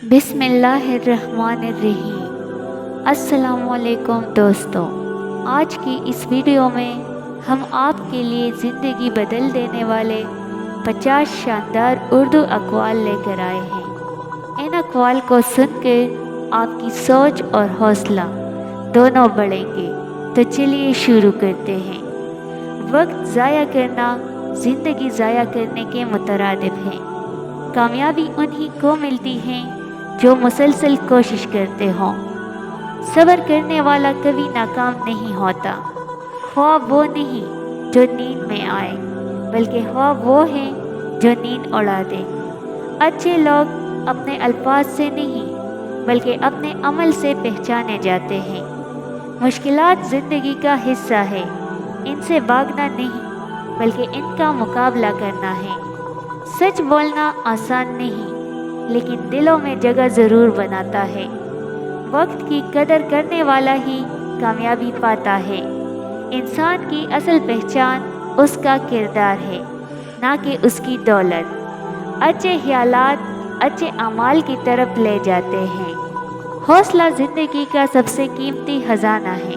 بسم اللہ الرحمن الرحیم۔ السلام علیکم دوستوں، آج کی اس ویڈیو میں ہم آپ کے لیے زندگی بدل دینے والے 50 شاندار اردو اقوال لے کر آئے ہیں۔ ان اقوال کو سن کر آپ کی سوچ اور حوصلہ دونوں بڑھیں گے۔ تو چلیے شروع کرتے ہیں۔ وقت ضائع کرنا زندگی ضائع کرنے کے مترادف ہے۔ کامیابی انہی کو ملتی ہے جو مسلسل کوشش کرتے ہوں۔ صبر کرنے والا کبھی ناکام نہیں ہوتا۔ خواب وہ نہیں جو نیند میں آئے، بلکہ خواب وہ ہے جو نیند اڑا دے۔ اچھے لوگ اپنے الفاظ سے نہیں بلکہ اپنے عمل سے پہچانے جاتے ہیں۔ مشکلات زندگی کا حصہ ہے، ان سے بھاگنا نہیں بلکہ ان کا مقابلہ کرنا ہے۔ سچ بولنا آسان نہیں لیکن دلوں میں جگہ ضرور بناتا ہے۔ وقت کی قدر کرنے والا ہی کامیابی پاتا ہے۔ انسان کی اصل پہچان اس کا کردار ہے، نہ کہ اس کی دولت۔ اچھے خیالات اچھے اعمال کی طرف لے جاتے ہیں۔ حوصلہ زندگی کا سب سے قیمتی خزانہ ہے۔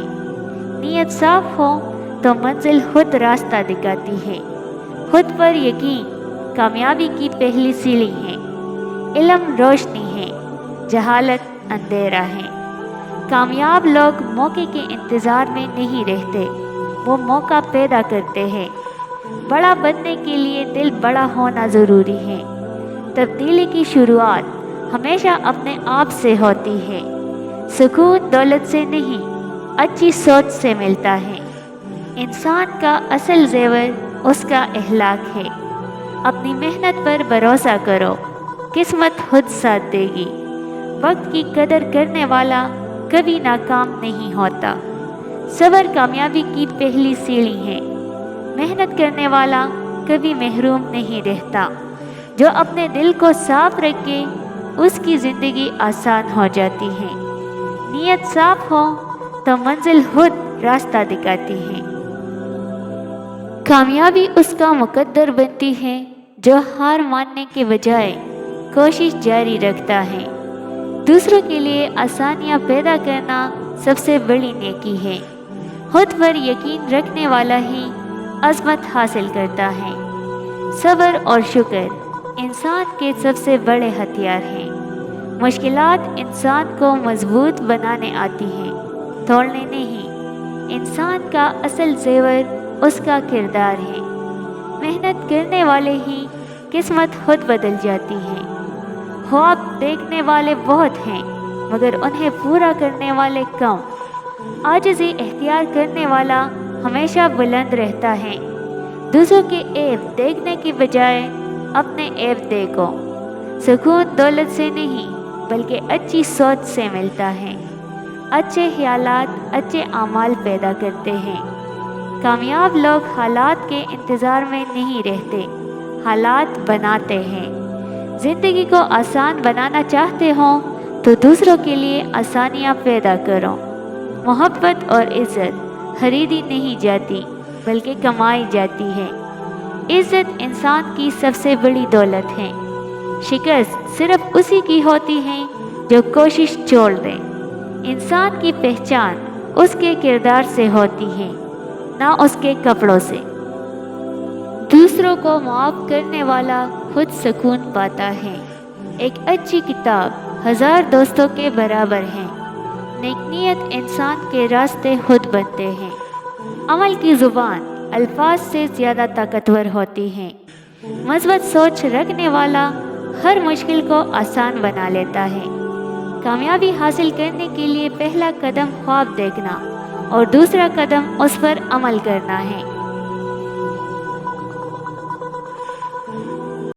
نیت صاف ہو تو منزل خود راستہ دکھاتی ہے۔ خود پر یقین کامیابی کی پہلی سیڑھی ہے۔ علم روشنی ہے، جہالت اندھیرا ہے۔ کامیاب لوگ موقع کے انتظار میں نہیں رہتے، وہ موقع پیدا کرتے ہیں۔ بڑا بننے کے لیے دل بڑا ہونا ضروری ہے۔ تبدیلی کی شروعات ہمیشہ اپنے آپ سے ہوتی ہے۔ سکون دولت سے نہیں، اچھی سوچ سے ملتا ہے۔ انسان کا اصل زیور اس کا اخلاق ہے۔ اپنی محنت پر بھروسہ کرو، قسمت خود ساتھ دے گی۔ وقت کی قدر کرنے والا کبھی ناکام نہیں ہوتا۔ صبر کامیابی کی پہلی سیڑھی ہے۔ محنت کرنے والا کبھی محروم نہیں رہتا۔ جو اپنے دل کو صاف رکھے اس کی زندگی آسان ہو جاتی ہے۔ نیت صاف ہو تو منزل خود راستہ دکھاتی ہے۔ کامیابی اس کا مقدر بنتی ہے جو ہار ماننے کے بجائے کوشش جاری رکھتا ہے۔ دوسروں کے لیے آسانیاں پیدا کرنا سب سے بڑی نیکی ہے۔ خود پر یقین رکھنے والا ہی عظمت حاصل کرتا ہے۔ صبر اور شکر انسان کے سب سے بڑے ہتھیار ہیں۔ مشکلات انسان کو مضبوط بنانے آتی ہیں، توڑنے نہیں۔ انسان کا اصل زیور اس کا کردار ہے۔ محنت کرنے والے ہی قسمت خود بدل جاتی ہے۔ خواب دیکھنے والے بہت ہیں مگر انہیں پورا کرنے والے کم۔ عاجزی اختیار کرنے والا ہمیشہ بلند رہتا ہے۔ دوسروں کے عیب دیکھنے کی بجائے اپنے عیب دیکھو۔ سکون دولت سے نہیں بلکہ اچھی سوچ سے ملتا ہے۔ اچھے خیالات اچھے اعمال پیدا کرتے ہیں۔ کامیاب لوگ حالات کے انتظار میں نہیں رہتے، حالات بناتے ہیں۔ زندگی کو آسان بنانا چاہتے ہوں تو دوسروں کے لیے آسانیاں پیدا کرو۔ محبت اور عزت خریدی نہیں جاتی بلکہ کمائی جاتی ہے۔ عزت انسان کی سب سے بڑی دولت ہے۔ شکست صرف اسی کی ہوتی ہے جو کوشش چھوڑ دے۔ انسان کی پہچان اس کے کردار سے ہوتی ہے، نہ اس کے کپڑوں سے۔ دوسروں کو معاف کرنے والا خود سکون پاتا ہے۔ ایک اچھی کتاب 1000 دوستوں کے برابر ہے۔ نیک نیت انسان کے راستے خود بنتے ہیں۔ عمل کی زبان الفاظ سے زیادہ طاقتور ہوتی ہے۔ مثبت سوچ رکھنے والا ہر مشکل کو آسان بنا لیتا ہے۔ کامیابی حاصل کرنے کے لیے پہلا قدم خواب دیکھنا اور دوسرا قدم اس پر عمل کرنا ہے۔